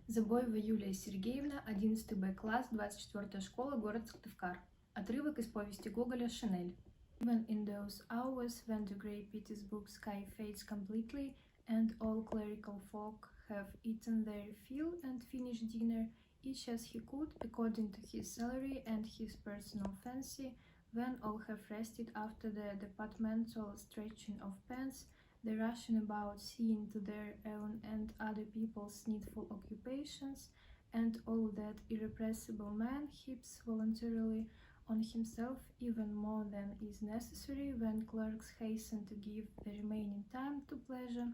Забоева Юлия Сергеевна, 11 Б класс, 24 школа, город Сыктывкар. Отрывок из повести Гоголя «Шинель». Even in those hours when the grey Petersburg sky fades completely and all clerical folk have eaten their fill and finished dinner, each as he could, according to his salary and his personal fancy, when all have rested after the departmental stretching of pens, the rushing about seeing to their own and other people's needful occupations, and all that irrepressible man heaps voluntarily on himself even more than is necessary when clerks hasten to give the remaining time to pleasure,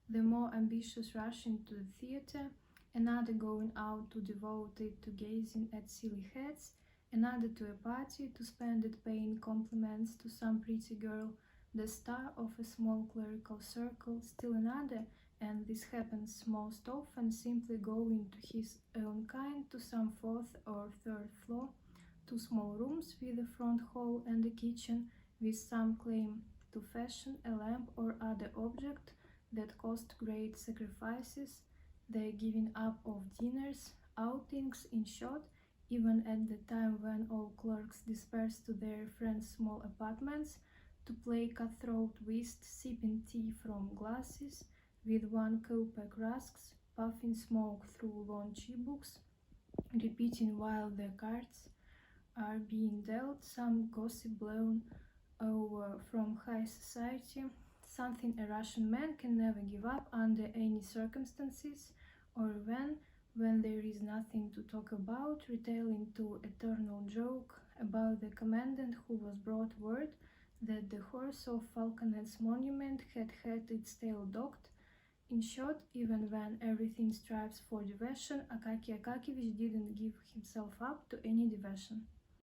the more ambitious rushing to the theatre, another going out to devote it to gazing at silly heads, another to a party to spend it paying compliments to some pretty girl, the star of a small clerical circle, still another, and this happens most often, simply going to his own kind to some fourth or third floor, two small rooms with a front hall and a kitchen, with some claim to fashion, a lamp or other object that cost great sacrifices, the giving up of dinners, outings, in short, even at the time when all clerks disperse to their friends' small apartments, to play cutthroat whist, sipping tea from glasses, with 1 kopeck rusks, puffing smoke through long chibooks, repeating while the cards are being dealt some gossip blown over from high society, something a Russian man can never give up under any circumstances, or when there is nothing to talk about, retailing to eternal joke about the commandant who was brought word that the horse of Falconet's monument had had its tail docked. In short, even when everything strives for diversion, Akaki Akakevich didn't give himself up to any diversion.